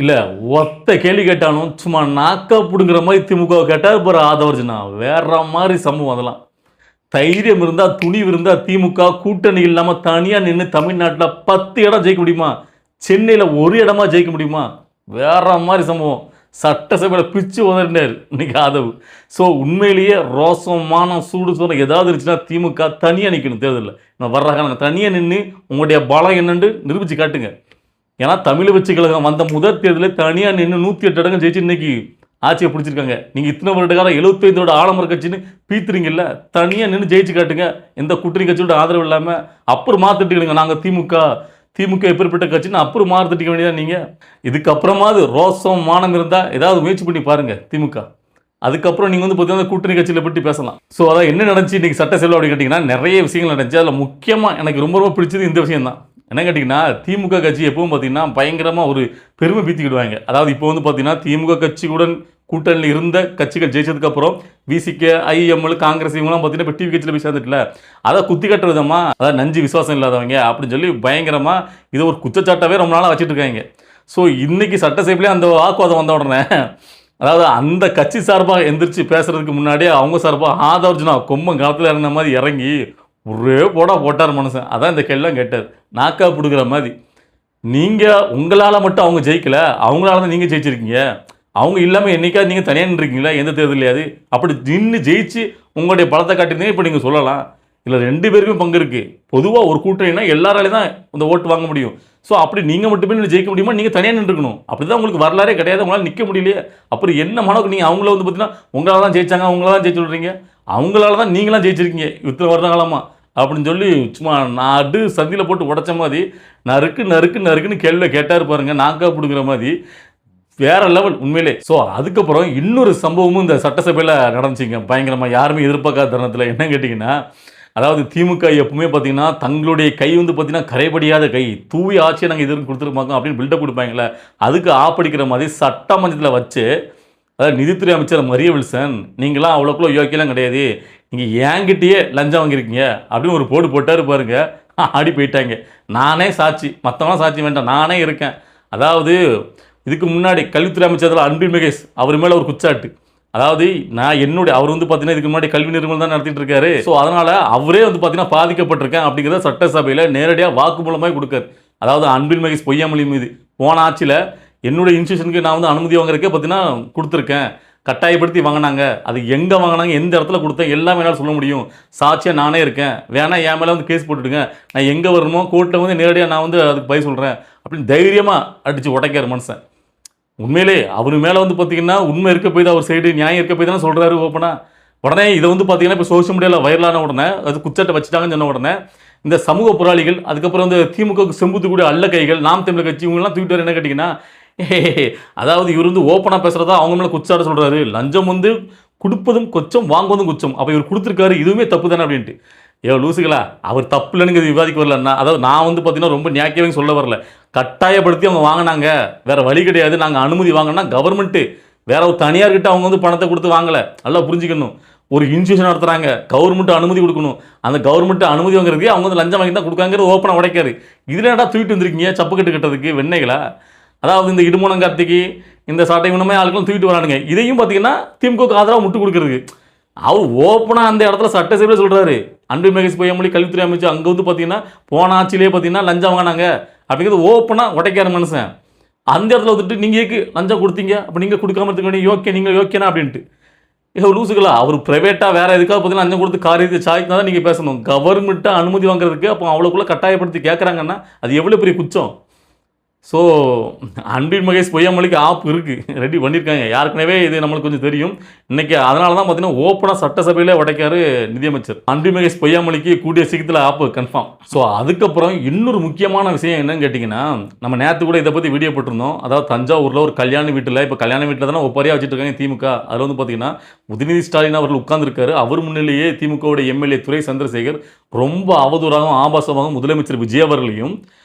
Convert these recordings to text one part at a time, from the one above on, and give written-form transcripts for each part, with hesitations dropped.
இல்லை ஒத்த கேள்வி கேட்டாலும் சும்மா நாக்கா பிடுங்குற மாதிரி திமுக கேட்டால் இப்போ ஆதவர்ஜுனா வேற மாதிரி சம்பவம். அதெல்லாம் தைரியம் இருந்தால் துணிவு இருந்தால் திமுக கூட்டணி இல்லாமல் தனியாக நின்று தமிழ்நாட்டில் 10 இடம் ஜெயிக்க முடியுமா? சென்னையில் ஒரு இடமா ஜெயிக்க முடியுமா? வேற மாதிரி சம்பவம். சட்டசபையில் பிச்சு உதறினார் இன்னைக்கு ஆதவ். ஸோ உண்மையிலேயே ரோசமான சூடு சோறு ஏதாவது இருந்துச்சுன்னா திமுக தனியாக நிற்கணும் தேர்தலில். நான் வர்றாங்க நாங்கள் தனியாக நின்று உங்களுடைய பலம் என்னன்னு நிரூபித்து காட்டுங்க. ஏன்னா தமிழ் வெற்றி கழகம் வந்த முதல் தேர்தலில் தனியாக நின்று 108 இடங்கள் ஜெயிச்சு இன்னைக்கு ஆட்சியை பிடிச்சிருக்காங்க. நீங்கள் இத்தனை வருட காலம் 75 ஆலமர கட்சின்னு பீத்துறீங்கல்ல, தனியாக நின்று ஜெயிச்சு காட்டுங்க. எந்த கூட்டணி கட்சியோட ஆதரவு இல்லாமல். அப்புறம் மாற்றிட்டுக்கிடுங்க நாங்கள் திமுக எப்படிப்பட்ட கட்சின்னு அப்புறம் மாற்றிட்டிக்க வேண்டியதான் நீங்கள். இதுக்கப்புறமாவது ரோசம் மானம் இருந்தால் ஏதாவது முயற்சி பண்ணி பாருங்கள் திமுக. அதுக்கப்புறம் நீங்கள் வந்து பார்த்தீங்கன்னா கூட்டணி கட்சியில் பற்றி பேசலாம். ஸோ அதான் என்ன நடந்துச்சு இன்றைக்கி சட்டசபை அப்படின்னு கேட்டிங்கன்னா நிறைய விஷயங்கள் நடந்துச்சு. அதில் முக்கியமாக எனக்கு ரொம்ப பிடிச்சது இந்த விஷயம் தான். என்ன கேட்டிங்கன்னா திமுக கட்சி எப்பவும் பார்த்தீங்கன்னா பயங்கரமாக ஒரு பெருமை பீத்திக்கிடுவாங்க. அதாவது இப்போ வந்து பார்த்தீங்கன்னா திமுக கட்சியுடன் கூட்டணியில் இருந்த கட்சிகள் ஜெயிச்சதுக்கப்புறம் விசிக, ஐஎம்எல், காங்கிரஸ் இவங்களாம் பார்த்தீங்கன்னா இப்போ டிவி கட்சியில் போய் சேர்ந்துட்டுல அதை குத்தி கட்டுற விதமாக அதாவது நஞ்சு விசுவாசம் இல்லாதவங்க அப்படின்னு சொல்லி பயங்கரமாக இதை ஒரு குற்றச்சாட்டாவே ரொம்ப நாளாக வச்சுட்டு இருக்காங்க. ஸோ இன்றைக்கி சட்டசபையிலே அந்த வாக்குவாதம் வந்த உடனே அதாவது அந்த கட்சி சார்பாக எந்திரிச்சு பேசுறதுக்கு முன்னாடியே அவங்க சார்பாக ஆதவர்ஜுனா கொம்பம் காலத்தில் இறங்கின மாதிரி இறங்கி ஒரே போட்டார் மனுஷன். அதான் இந்த கேள்விலாம் கேட்டார் நாக்கா பிடுங்குற மாதிரி. நீங்கள் உங்களால் மட்டும் அவங்க ஜெயிக்கலை, அவங்களால தான் நீங்கள் ஜெயிச்சிருக்கீங்க. அவங்க இல்லாமல் என்னைக்காவது நீங்கள் தனியாக நின்றுருக்கீங்களா எந்த தேர்தலையாவது? அப்படி நின்று ஜெயிச்சு உங்களுடைய பலத்தை காட்டினே இப்போ நீங்கள் சொல்லலாம். இல்லை 2 பேருக்குமே பங்கு இருக்குது. பொதுவாக ஒரு கூட்டணினா எல்லாராலையும் தான் இந்த ஓட்டு வாங்க முடியும். ஸோ அப்படி நீங்கள் மட்டுமே ஜெயிக்க முடியுமா? நீங்கள் தனியாக நின்றுக்கணும். அப்படி தான் உங்களுக்கு வரலாறே கிடையாது. உங்களால் நிற்க முடியலையே. அப்புறம் என்ன மனக்கு நீங்கள் அவங்கள வந்து பார்த்தீங்கன்னா உங்களால் தான் ஜெயிச்சாங்க, அவங்களால தான் ஜெயிச்சு விட்றீங்க. அவங்களால தான் நீங்களாம் ஜெயிச்சிருக்கீங்க இத்தனை வருட காலமாக அப்படின்னு சொல்லி சும்மா நாடு சந்தியில் போட்டு உடச்ச மாதிரி நறுக்குன்னு கேள்வியை கேட்டார் பாருங்க, நாக்கா பிடுங்குற மாதிரி வேற லெவல் உண்மையிலே. ஸோ அதுக்கப்புறம் இன்னொரு சம்பவமும் இந்த சட்டசபையில் நடந்துச்சிங்க பயங்கரமாக, யாருமே எதிர்பார்க்காத தருணத்தில். என்ன கேட்டிங்கன்னா அதாவது திமுக எப்பவுமே பார்த்தீங்கன்னா தங்களுடைய கை வந்து பார்த்தீங்கன்னா கரைபடியாத கை, தூவி ஆட்சியை நாங்கள் எதிர்த்து கொடுத்துருப்பாங்க அப்படின்னு பில்டப் கொடுப்பாங்களே, அதுக்கு ஆப்படிக்கிற மாதிரி சட்டமன்றத்தில் வச்சு அதாவது நிதித்துறை அமைச்சர் மரிய வில்சன் நீங்களாம் அவ்வளோக்குள்ள யோக்கியெல்லாம் கிடையாது, நீங்கள் ஏங்கிட்டே லஞ்சம் வாங்கியிருக்கீங்க அப்படின்னு ஒரு போட்டார் பாருங்க. ஆடி போயிட்டாங்க. நானே சாட்சி, மற்றவங்களாம் சாட்சி வேண்டாம், நானே இருக்கேன். அதாவது இதுக்கு முன்னாடி கல்வித்துறை அமைச்சர் அன்பில் மகேஷ் அவர் மேலே ஒரு குச்சாட்டு. அதாவது அவர் வந்து பார்த்தீங்கன்னா இதுக்கு முன்னாடி கல்வி நிறுவனம் தான் நடத்திட்டு இருக்காரு. ஸோ அதனால் அவரே வந்து பார்த்தீங்கன்னா பாதிக்கப்பட்டிருக்கேன் அப்படிங்கிறத சட்டசபையில் நேரடியாக வாக்குமூலமாக கொடுக்காரு. அதாவது அன்பில் மகேஷ் பொய்யாமொழி மீது போன ஆட்சியில் என்னுடைய இன்ஸ்டியூஷனுக்கு நான் வந்து அனுமதி வாங்குறதுக்கே பார்த்தீங்கன்னா கொடுத்துருக்கேன், கட்டாயப்படுத்தி வாங்கினாங்க, அது எங்கே வாங்கினாங்க, எந்த இடத்துல கொடுத்தேன் எல்லாமே என்னால் சொல்ல முடியும், சாட்சியாக நானே இருக்கேன், வேணா என் மேலே வந்து கேஸ் போட்டுடுங்க, நான் எங்கே வரணுமோ கோர்ட்டில் வந்து நேரடியாக நான் வந்து அதுக்கு பதில் சொல்கிறேன் அப்படின்னு தைரியமாக அடித்து உடைக்கார் மனுஷன். உண்மையிலே அவர் மேலே வந்து பார்த்தீங்கன்னா உண்மை இருக்க போய் தான் அவர் சைடு நியாயம் இருக்க போய் தானே சொல்கிறாரு ஓப்பனாக. உடனே இதை வந்து பார்த்தீங்கன்னா இப்போ சோஷியல் மீடியாவில் வைரலான உடனே அது குச்சட்டை வச்சுட்டாங்கன்னு சொன்ன உடனே இந்த சமூக போராளிகள், அதுக்கப்புறம் வந்து திமுகவுக்கு செம்புத்துக்கூடிய அல்ல கைகள், நாம் தமிழர் கட்சி இவங்கெல்லாம் தூக்கிட்டு வர என்ன கேட்டிங்கன்னா அதாவது இவர் வந்து ஓப்பனாக பேசுகிறதா அவங்க மேலே குச்சாட சொல்கிறாரு, லஞ்சம் வந்து கொடுப்பதும் கொச்சம் வாங்குவதும் குச்சம், அப்போ இவர் கொடுத்துருக்காரு இதுவுமே தப்பு தானே அப்படின்ட்டு. லூசுகளா, அவர் தப்பு இல்லைன்னு விவாதிக்க வரலன்னா, அதாவது நான் வந்து பார்த்தீங்கன்னா ரொம்ப நியாயவே சொல்ல வரல, கட்டாயப்படுத்தி அவங்க வாங்கினாங்க, வேறு வழி கிடையாது, நாங்கள் அனுமதி வாங்கினா கவர்மெண்ட்டு வேற ஒரு தனியார்கிட்ட அவங்க வந்து பணத்தை கொடுத்து வாங்கலை, நல்லா புரிஞ்சுக்கணும். ஒரு இன்ஸ்டியூஷன் நடத்துகிறாங்க, கவர்மெண்ட்டு அனுமதி கொடுக்கணும், அந்த கவர்மெண்ட்டு அனுமதி வாங்குறதுக்கு அவங்க வந்து லஞ்சம் வாங்கி தான் கொடுக்காங்கிறது ஓப்பனாக உடைக்காரு. இதில் ஏடா தூக்கிட்டு வந்திருக்கீங்க சப்புக்கட்டு கட்டுறதுக்கு வெண்ணைகளா? அதாவது இந்த இடுமோனம் கார்த்திக்கு இந்த சாட்டை இவனுமே ஆளுங்களும் தூக்கிட்டு வரானுங்க. இதையும் பார்த்தீங்கன்னா திமுக ஆதரவாக முட்டு கொடுக்குறது. அவர் ஓப்பனாக அந்த இடத்துல சட்டசபையில் சொல்கிறாரு, அன்பில் மகேஷ் பொய்யாமொழி கல்வித்துறை அமைச்சர் அங்கே வந்து பார்த்தீங்கன்னா போன ஆட்சியிலே பார்த்தீங்கன்னா லஞ்சம் வாங்கினாங்க அப்படிங்கிறது ஓப்பனாக உடைக்கார மனுஷன். அந்த இடத்துல வந்துட்டு நீங்கள் ஏக்கு லஞ்சம் கொடுத்தீங்க, அப்போ நீங்கள் கொடுக்காம இருக்க வேண்டிய நீங்கள் யோக்கியனா அப்படின்ட்டு லூசுகளா? அவர் ப்ரைவேட்டாக வேறு எதுக்காக பார்த்தீங்கன்னா லஞ்சம் கொடுத்து காரியத்தை சாய்க்குனா தான் நீங்கள் பேசணும். கவர்மெண்ட்டாக அனுமதி வாங்குறதுக்கு அப்போ அவ்வளோக்குள்ளே கட்டாயப்படுத்தி கேட்குறாங்கன்னா அது எவ்வளோ பெரிய குச்சம். ஸோ அன்பில் மகேஷ் பொய்யாமொழிக்கு ஆப் இருக்குது, ரெடி பண்ணியிருக்காங்க. யாருக்குனவே இது நம்மளுக்கு கொஞ்சம் தெரியும். இன்றைக்கி அதனால தான் பார்த்தீங்கன்னா ஓப்பனாக சட்டசபையிலே உடைக்காரு நிதியமைச்சர். அன்பில் மகேஷ் பொய்யாமொழிக்கு கூடிய சீக்கிரத்தில் ஆப் கன்ஃபார்ம். ஸோ அதுக்கப்புறம் இன்னொரு முக்கியமான விஷயம் என்னன்னு கேட்டிங்கன்னா, நம்ம நேற்று கூட இதை பற்றி வீடியோ போட்டிருந்தோம். அதாவது தஞ்சாவூரில் ஒரு கல்யாண வீட்டில், இப்போ கல்யாண வீட்டில் தானே ஒப்பரியாக வச்சுட்டு இருக்காங்க திமுக. அதில் வந்து பார்த்தீங்கன்னா உதயநிதி ஸ்டாலின் அவர்கள் உட்கார்ந்துருக்காரு. அவர் முன்னிலேயே திமுகவோட எம்எல்ஏ துரை சந்திரசேகர் ரொம்ப அவதூறாகவும் ஆபாசமாகவும் முதலமைச்சர் விஜய் அவர்களையும்,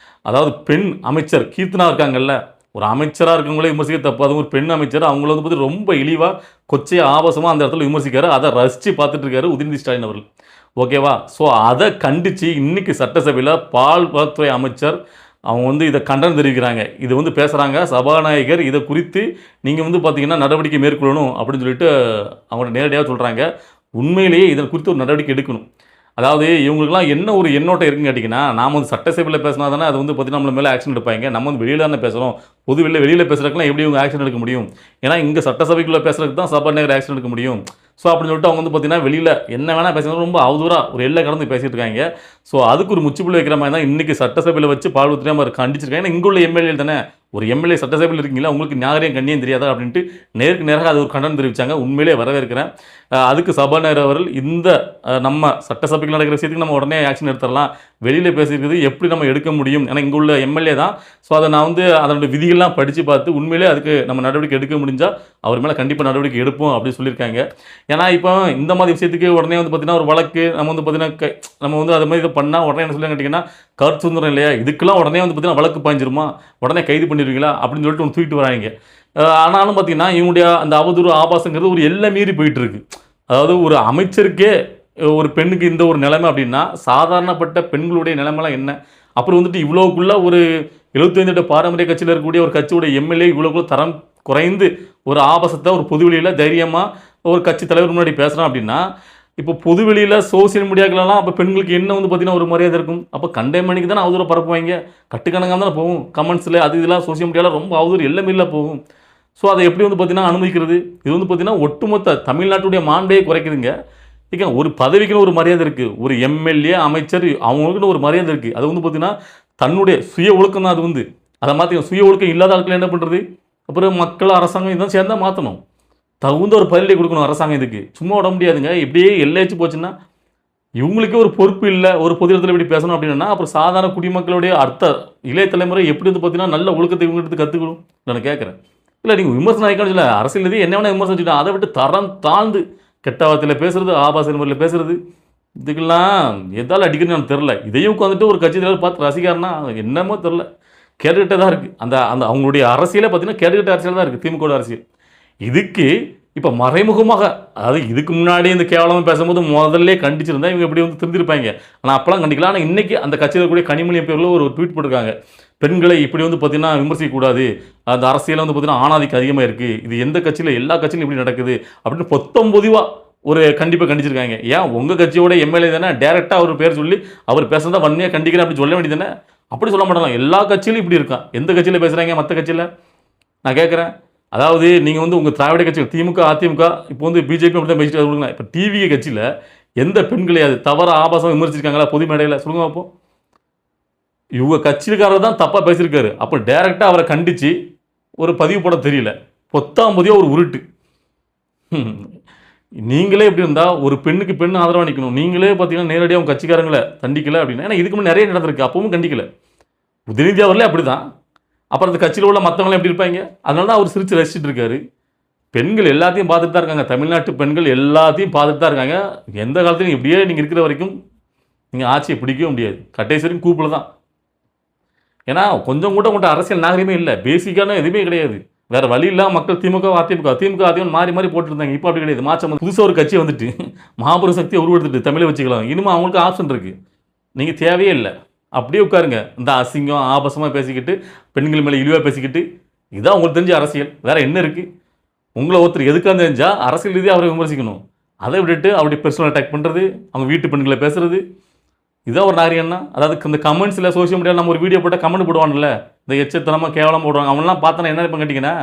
அதாவது பெண் அமைச்சர் கீர்த்தனா இருக்காங்கல்ல, ஒரு அமைச்சராக இருக்கவங்களே விமர்சிக்க தப்பு, அதுவும் ஒரு பெண் அமைச்சர், அவங்கள வந்து பார்த்து ரொம்ப இழிவாக கொச்சையாக ஆபாசமாக அந்த இடத்துல விமர்சிக்காரு. அதை ரசித்து பார்த்துட்டு இருக்காரு உதயநிதி ஸ்டாலின் அவர்கள். ஓகேவா? ஸோ அதை கண்டித்து இன்னைக்கு சட்டசபையில் பால்வளத்துறை அமைச்சர் அவங்க வந்து இதை கண்டனம் தெரிவிக்கிறாங்க. இது வந்து பேசுகிறாங்க சபாநாயகர் இதை குறித்து நீங்கள் வந்து பார்த்தீங்கன்னா நடவடிக்கை மேற்கொள்ளணும் அப்படின்னு சொல்லிட்டு அவங்க நேரடியாக சொல்கிறாங்க. உண்மையிலேயே இதன் குறித்து ஒரு நடவடிக்கை எடுக்கணும். அதாவது இவங்களுக்குலாம் என்ன ஒரு எண்ணோட்டம் இருக்குன்னு கேட்டிங்கன்னா, நாம வந்து சட்டசபையில் பேசினா தானே அது வந்து பார்த்தீங்கன்னா நம்மள மேலே ஆக்ஷன் எடுப்பாங்க. நம்ம வந்து வெளியில தானே பேசுகிறோம். பொது வெளியில் பேசுறதுக்குலாம் எப்படி இவங்க ஆக்ஷன் எடுக்க முடியும்? ஏன்னா இங்கே சட்டசபைக்குள்ளே பேசுறதுக்கு தான் சபாநாயகர் ஆக்ஷன் எடுக்க முடியும். ஸோ அப்படின்னு சொல்லிட்டு அவங்க வந்து பார்த்தீங்கன்னா வெளியில் என்ன வேணால் பேசுகிறது ரொம்ப அவதூறாக ஒரு எல்லை கடந்து பேசிட்டு இருக்காங்க. ஸோ அதுக்கு ஒரு முற்றுப்புள்ளி வைக்கிற மாதிரி தான் இன்றைக்கி சட்டசபையில் வச்சு பால்வழி துறை அவர் கண்டிச்சிருக்காங்க. ஏன்னா இங்கே உள்ள எம்எல்ஏ தானே, ஒரு எம்எல்ஏ சட்டசபையில் இருக்கீங்களா, உங்களுக்கு நாகரிகம் கண்ணியம் தெரியாதா அப்படின்ட்டு நேருக்கு நேராக அது ஒரு கண்டனம் தெரிவித்தாங்க. உண்மையிலே வரவேற்கிறேன். அதுக்கு சபாநாயகர் அவர்கள் இந்த நம்ம சட்டசபைக்கு நடக்கிற விஷயத்துக்கு நம்ம உடனே ஆக்ஷன் எடுத்துடலாம், வெளியில் பேசியிருக்கிறது எப்படி நம்ம எடுக்க முடியும், ஏன்னா இங்கே உள்ள எம்எல்ஏ தான். ஸோ அதை நான் வந்து அதனுடைய விதிகள்லாம் படித்து பார்த்து உண்மையிலே அதுக்கு நம்ம நடவடிக்கை எடுக்க முடிஞ்சால் அவர் மேலே கண்டிப்பாக நடவடிக்கை எடுப்போம் அப்படின்னு சொல்லியிருக்காங்க. ஏன்னா இப்போ இந்த மாதிரி விஷயத்துக்கு உடனே வந்து பார்த்தீங்கன்னா ஒரு வழக்கு நம்ம வந்து பார்த்தீங்கன்னா நம்ம வந்து அது மாதிரி இதை பண்ணால் உடனே என்ன சொல்லி கேட்டிங்கன்னா கருத்து சுதந்திரம் இல்லையா, இதுக்கெல்லாம் உடனே வந்து பார்த்தீங்கன்னா வழக்கு பாய்ஞ்சிருமா, உடனே கைது பண்ணிடுவீங்களா அப்படின்னு சொல்லிட்டு ஒன்று தூக்கிட்டு வராங்க. ஆனாலும் பார்த்தீங்கன்னா இவங்களுடைய அந்த அவதூறு ஆபாசங்கிறது ஒரு எல்லை மீறி போயிட்டு இருக்கு. அதாவது ஒரு அமைச்சருக்கே ஒரு பெண்ணுக்கு இந்த ஒரு நிலைமை அப்படின்னா சாதாரணப்பட்ட பெண்களுடைய நிலைமைலாம் என்ன? அப்புறம் வந்துட்டு இவ்வளோக்குள்ள ஒரு 75 பாரம்பரிய கட்சியில் இருக்கக்கூடிய ஒரு கட்சியோட எம்எல்ஏ இவ்வளோக்குள்ள தரம் குறைந்து ஒரு ஆபாசத்தை ஒரு பொதுவெளியில் தைரியமாக ஒரு கட்சி தலைவர் முன்னாடி பேசுகிறான் அப்படின்னா, இப்போ பொதுவெளியில் சோசியல் மீடியாக்கெல்லாம் அப்போ பெண்களுக்கு என்ன வந்து பார்த்தீங்கன்னா ஒரு மரியாதை இருக்கும்? அப்போ கண்டே மணிக்கு தானே அவதூறு பரப்புவாங்க, கட்டுக்கணக்காக தானே போகும் கமெண்ட்ஸில், அது இதெல்லாம் சோசியல் மீடியாவில் ரொம்ப அவதூறு எல்லாமே போகும். ஸோ அதை எப்படி வந்து பார்த்தீங்கன்னா அனுமதிக்கிறது? இது வந்து பார்த்தீங்கன்னா ஒட்டுமொத்த தமிழ்நாட்டுடைய மாண்பையே குறைக்குதுங்க. ஏங்க ஒரு பதவிக்குன்னு ஒரு மரியாதை இருக்குது, ஒரு எம்எல்ஏ அமைச்சர் அவங்களுக்குன்னு ஒரு மரியாதை இருக்குது. அது வந்து பார்த்தீங்கன்னா தன்னுடைய சுய ஒழுக்கம் தான். அது வந்து அதை மாற்றி சுய ஒழுக்கம் இல்லாத ஆட்கள் என்ன பண்ணுறது? அப்புறம் மக்கள் அரசாங்கம் இதெல்லாம் சேர்ந்தா மாற்றணும், தகுந்த ஒரு பதிலடி கொடுக்கணும் அரசாங்கம். இதுக்கு சும்மா விட முடியாதுங்க. இப்படியே எல்லைச்சு போச்சுன்னா இவங்களுக்கே ஒரு பொறுப்பு இல்லை, ஒரு பொது இடத்துல இப்படி பேசணும் அப்படின்னா அப்புறம் சாதாரண குடிமக்களுடைய இளைய தலைமுறை எப்படி வந்து பார்த்தீங்கன்னா நல்ல ஒழுக்கத்தை இவங்களுக்கு கற்றுக்கணும் நான் கேட்குறேன். இல்லை நீங்கள் விமர்சனம் ஆகிக்கணும் இல்லை, அரசியல் இது என்ன வேணால் விமர்சனம் வச்சுட்டோம், அதை விட்டு தரம் தாழ்ந்து கெட்ட வார்த்தையில் பேசுறது, ஆபாச முறையில் பேசுறது, இதுக்கெல்லாம் எதால் அடிக்கணும்னு எனக்கு தெரில. இதையும் உட்காந்துட்டு ஒரு கட்சி தலைவர் பார்த்து ரசிகாரனா என்னமோ தெரில, கேட்டுக்கிட்டே தான் இருக்குது. அந்த அந்த அவங்களுடைய அரசியலே பார்த்தீங்கன்னா கேட்டுக்கிட்ட அரசியல் தான் இருக்குது, திமுக அரசியல். இதுக்கு இப்போ மறைமுகமாக, அதாவது இதுக்கு முன்னாடி இந்த கேவலமாக பேசும்போது முதல்ல கண்டிச்சிருந்தா இவங்க எப்படி வந்து திருந்திருப்பாங்க. ஆனால் அப்போலாம் கண்டிக்கலாம். ஆனால் இன்றைக்கி அந்த கட்சியில் கூடிய கனிமொழி பேரில் ஒரு ட்வீட் போட்டிருக்காங்க, பெண்களை இப்படி வந்து பார்த்தீங்கன்னா விமர்சிக்கக்கூடாது, அந்த அரசியலில் வந்து பார்த்தீங்கன்னா ஆணாதிக்கம் அதிகமாக இருக்குது, இது எந்த கட்சியில் எல்லா கட்சியிலும் இப்படி நடக்குது அப்படின்னு பொத்தம்பொதுவாக ஒரு கண்டிப்பாக கண்டிச்சிருக்காங்க. ஏன் உங்கள் கட்சியோட எம்எல்ஏ தானே டேரெக்டாக அவர் பேர் சொல்லி அவர் பேசுகிறதா வன்மையாக கண்டிக்கிறேன் அப்படி சொல்ல வேண்டியது தானே? அப்படி சொல்ல மாட்டாங்க. எல்லா கட்சியிலும் இப்படி இருக்கான், எந்த கட்சியில் பேசுகிறாங்க மற்ற கட்சியில் நான் கேட்குறேன். அதாவது நீங்கள் வந்து உங்கள் திராவிட கட்சிகள் திமுக அதிமுக இப்போ வந்து பிஜேபி அப்படி தான் பேசிட்டு கொடுங்க. இப்போ டிவிகே கட்சியில் எந்த பெண்களையாவது தவற ஆபாசம் விமர்சிச்சிருக்காங்களா பொது மேடையில் சொல்லுங்க அப்போ? இவங்க கட்சிக்காரர் தான் தப்பாக பேசியிருக்காரு, அப்போ டேரெக்டாக அவரை கண்டித்து ஒரு பதிவு போட தெரியல, பொத்தாம்பதியாக ஒரு உருட்டு. நீங்களே எப்படி இருந்தால் ஒரு பெண்ணுக்கு பெண் ஆதரவாக நிற்கணும், நீங்களே பார்த்தீங்கன்னா நேரடியாக அவங்க கட்சிக்காரங்களை தண்டிக்கலை அப்படின்னா, ஏன்னா இதுக்கு முன்னாடி நிறைய நடந்திருக்கு, அப்பவும் கண்டிக்கலை. உதயநிதி அவர்களே அப்படி தான். அப்புறம் அந்த கட்சியில் உள்ள மற்றவங்களாம் எப்படி இருப்பாங்க? அதனால தான் அவர் சிரித்து ரசிச்சுட்டு இருக்காரு. பெண்கள் எல்லாத்தையும் பார்த்துட்டு தான் இருக்காங்க, தமிழ்நாட்டு பெண்கள் எல்லாத்தையும் பார்த்துட்டு தான் இருக்காங்க. எந்த காலத்துலையும் இப்படியே நீங்கள் இருக்கிற வரைக்கும் நீங்கள் ஆட்சியை பிடிக்கவே முடியாது, கடைசி வரைக்கும் கூப்பில் தான். ஏன்னா கொஞ்சம் கூட அரசியல் நாகரிகமே இல்லை, பேசிக்கான எதுவுமே கிடையாது. வேறு வழி இல்லாமல் மக்கள் திமுக அதிமுக மாறி மாறி போட்டுருந்தாங்க. இப்போ அப்படி கிடையாது, மாற்றம் புதுசாக ஒரு கட்சியை வந்துட்டு மாபெரும் சக்தியை உருவெடுத்துட்டு தமிழை வச்சுக்கலாம். இனிமேல் அவங்களுக்கு ஆப்ஷன் இருக்குது, நீங்கள் தேவையே இல்லை, அப்படியே உட்காருங்க. இந்த அசிங்கம் ஆபாசமாக பேசிக்கிட்டு பெண்கள் மேலே இழிவாக பேசிக்கிட்டு, இதுதான் உங்களுக்கு தெரிஞ்ச அரசியல், வேறு என்ன இருக்குது? உங்களை ஒருத்தர் எதுக்காக தெரிஞ்சால் அரசியல் ரீதியாக அவரை விமர்சிக்கணும், அதை விட்டுட்டு அவருடைய பர்சனல் அட்டாக் பண்ணுறது, அவங்க வீட்டு பெண்களை பேசுகிறது, இதுதான் ஒரு நாகரிகம்னா. அதாவது இந்த கமெண்ட்ஸில் சோஷியல் மீடியாவில் நம்ம ஒரு வீடியோ போட்டால் கமெண்ட் போடுவான்ல, இந்த எச்சத்தனமாக கேவலம் போடுவாங்க, அவனெலாம் பார்த்தா என்ன இப்போ கேட்டிங்கன்னா,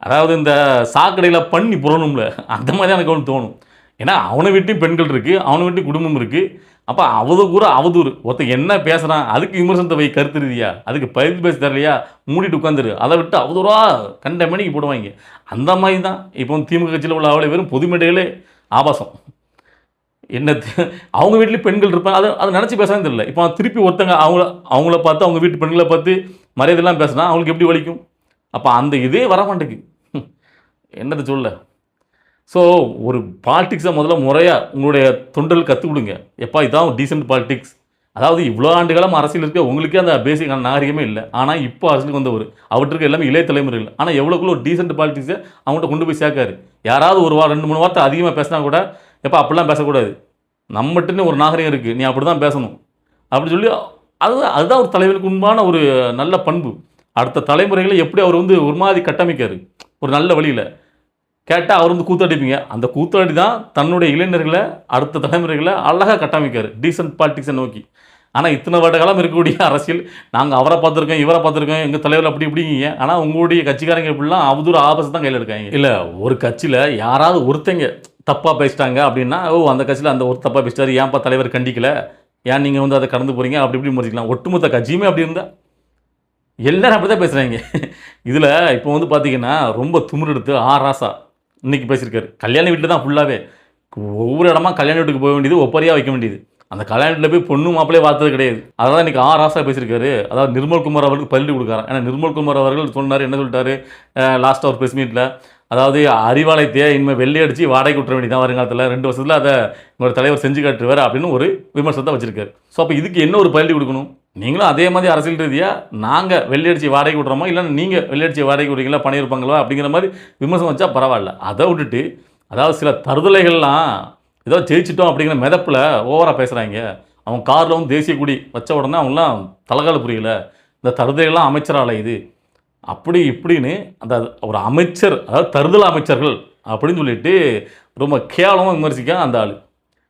அதாவது இந்த சாக்கடையில் பண்ணி புறணும்ல, அந்த மாதிரி தான் எனக்கு ஒன்று தோணும். ஏன்னா அவனை வீட்டையும் பெண்கள் இருக்குது, அவனை வீட்டையும் குடும்பம் இருக்குது. அப்போ அவதூறு ஒருத்தர் என்ன பேசுகிறான் அதுக்கு விமர்சனத்தை வை, கருத்து ரீதியா அதுக்கு பதில் பேச தரலையா, மூடிட்டு உட்காந்துரு, அதை விட்டு அவதூறாக கண்ட மணிக்கு போடுவாங்க. அந்த மாதிரி தான் இப்போ திமுக கட்சியில் உள்ள அவளை வெறும் பொது மேடையிலே ஆபாசம். என்ன அவங்க வீட்லேயும் பெண்கள் இருப்பாங்க, அதை நினச்சி பேசாமல் தெரியல. இப்போ திருப்பி ஒருத்தங்க அவங்கள பார்த்து அவங்க வீட்டு பெண்களை பார்த்து மரியாதைலாம் பேசுனா அவங்களுக்கு எப்படி வலிக்கும்? அப்போ அந்த இதே வர மாட்டேங்குது, என்னது சொல்ல. ஸோ ஒரு பாலிடிக்ஸை முதல்ல முறையாக உங்களுடைய தொண்டர்கள் கற்றுக் கொடுங்க. எப்பா இதான் டீசென்ட் பாலிடிக்ஸ். அதாவது இவ்வளோ ஆண்டுகாலம் அரசியல் இருக்க உங்களுக்கே அந்த பேசிக்கான நாகரிகமே இல்லை, ஆனால் இப்போ அரசியலுக்கு வந்தவர் அவற்றுக்கு எல்லாமே இளைய தலைமுறைகள். ஆனால் எவ்வளோக்குள்ள ஒரு டீசென்ட் பாலிடிக்ஸை அவங்கள்ட்ட கொண்டு போய் சேர்க்காரு. யாராவது ஒரு 2-3 வார்த்தை அதிகமாக பேசினா கூட எப்போ அப்படிலாம் பேசக்கூடாது, நம்மட்டுன்னு ஒரு நாகரிகம் இருக்குது, நீ அப்படி தான் பேசணும் அப்படின்னு சொல்லி அதுதான் ஒரு தலைவனுக்கு உண்மையான ஒரு நல்ல பண்பு. அடுத்த தலைமுறைகளை எப்படி அவர் வந்து ஒரு மாதிரி கட்டமைக்காரு ஒரு நல்ல வழியில். கேட்டால் அவர் வந்து கூத்தாடிப்பீங்க. அந்த கூத்தாடி தான் தன்னுடைய இளைஞர்களை அடுத்த தலைமுறைகளை அழகாக கட்டமைக்காரு டீசன்ட் பாலிட்டிக்ஸை நோக்கி. ஆனால் இத்தனை வருட காலம் இருக்கக்கூடிய அரசியல், நாங்கள் அவரை பார்த்துருக்கோம் இவரை பார்த்துருக்கோம் எங்கள் தலைவர் அப்படி இப்படிங்க. ஆனால் உங்களுடைய கட்சிக்காரங்க எப்படிலாம் அவதூறு ஆபத்து தான் கையில் இருக்காங்க. இல்லை, ஒரு கட்சியில் யாராவது ஒருத்தங்க தப்பாக பேசிட்டாங்க அப்படின்னா, அந்த கட்சியில் அந்த ஒரு தப்பாக பேசிட்டாரு, ஏன்ப்பா தலைவர் கண்டிக்கல, ஏன் நீங்கள் வந்து அதை கடந்து போகிறீங்க அப்படி இப்படி முடிச்சிக்கலாம். ஒட்டுமொத்த கட்சியுமே அப்படி இருந்தால் எல்லாரும் அப்படி தான் பேசுகிறாங்க. இதில் இப்போ வந்து பார்த்தீங்கன்னா ரொம்ப திமிரெடுத்து ராசா இன்னைக்கு பேசியிருக்காரு. கல்யாண வீட்டில் தான் ஃபுல்லாகவே ஒவ்வொரு இடமா கல்யாண வீட்டுக்கு போக வேண்டியது, ஒப்பரியாக வைக்க வேண்டியது. அந்த கல்யாண வீட்டில் போய் பொண்ணு மாப்பிள்ளையே பார்த்தது கிடையாது. அதான் இன்றைக்கி ராசா பேசியிருக்காரு. அதாவது நிர்மல்குமார் அவர்களுக்கு பதிலடி கொடுக்குறாரு. ஏன்னா நிர்மல்குமார் அவர்கள் சொன்னார், என்ன சொல்லிட்டாரு லாஸ்ட்டாக ஒரு ப்ரெஸ் மீட்டில், அதாவது அறிவாலயத்தையே இனிமேல் வெள்ளை அடித்து வாடகை விட்டுற வேண்டியதான் வருங்காலத்தில் 2 வருஷத்தில் அதை உங்களோட தலைவர் செஞ்சு காட்டுவார் அப்படின்னு ஒரு விமர்சனத்தை வச்சிருக்காரு. ஸோ அப்போ இதுக்கு என்ன ஒரு பதிலடி கொடுக்கணும்? நீங்களும் அதே மாதிரி அரசியல் ரீதியாக நாங்கள் வெள்ளை அடித்து வாடகை விட்றோமா, இல்லைன்னா நீங்கள் வெள்ளை அடித்து வாடகை விட்றீங்களா, பண்ணியிருப்பாங்களா அப்படிங்கிற மாதிரி விமர்சனம் வச்சா பரவாயில்ல. அதை விட்டுட்டு அதாவது சில தருதலைகள்லாம் ஏதோ ஜெயிச்சிட்டோம் அப்படிங்கிற மிதப்பில் ஓவராக பேசுகிறாங்க. அவங்க காரில் வந்து தேசிய கொடி வச்ச உடனே அவங்களாம் தலைகால புரியல, இந்த தருதலைகள்லாம் அமைச்சரால் இது அப்படி இப்படின்னு அந்த ஒரு அமைச்சர், அதாவது தருதல் அமைச்சர்கள் அப்படின்னு சொல்லிட்டு ரொம்ப கேவலமாக விமர்சிக்க அந்த ஆள்.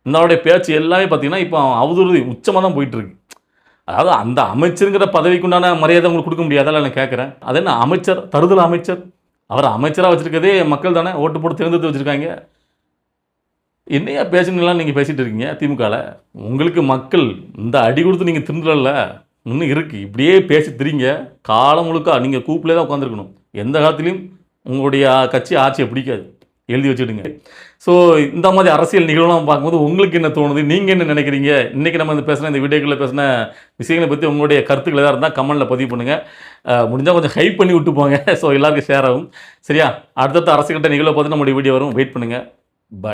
இந்தோடைய பேச்சு எல்லாமே பார்த்தீங்கன்னா இப்போ அவதூறு உச்சமாக தான் போயிட்டுருக்கு. அதாவது அந்த அமைச்சருங்கிற பதவிக்கு உண்டான மரியாதை உங்களுக்கு கொடுக்க முடியாதால நான் கேட்குறேன். அது என்ன அமைச்சர், தருதல் அமைச்சர், அவர் அமைச்சராக வச்சுருக்கதே மக்கள் தானே ஓட்டு போட்டு தேர்ந்தெடுத்து வச்சுருக்காங்க. என்னையா பேசுனீங்களாம் நீங்கள் பேசிகிட்டு இருக்கீங்க திமுகவில்? உங்களுக்கு மக்கள் இந்த அடி கொடுத்து நீங்கள் திருந்தல இன்னும் இருக்குது. இப்படியே பேசி திரிங்க காலம் முழுக்க நீங்கள் கூப்பிலே தான் உட்காந்துருக்கணும். எந்த காலத்துலேயும் உங்களுடைய கட்சி ஆட்சியை பிடிக்காது, எழுதி வச்சுடுங்க. ஸோ இந்த மாதிரி அரசியல் நிகழ்வுலாம் பார்க்கும்போது உங்களுக்கு என்ன தோணுது, நீங்கள் என்ன நினைக்கிறீங்க? இன்றைக்கி நம்ம இந்த பேசுகிற இந்த வீடியோக்களில் பேசின விஷயங்களை பற்றி உங்களுடைய கருத்துக்கள் எதாவது இருந்தால் கமெண்ட்டில் பதிவு பண்ணுங்கள். முடிஞ்சால் கொஞ்சம் ஹைப் பண்ணி விட்டு போங்க. ஸோ எல்லாருக்கும் ஷேர் ஆகும். சரியா? அடுத்தடுத்த அரசியல்கிட்ட நிகழ்வை பார்த்து நம்மளுடைய வீடியோ வரும். வெயிட் பண்ணுங்கள்.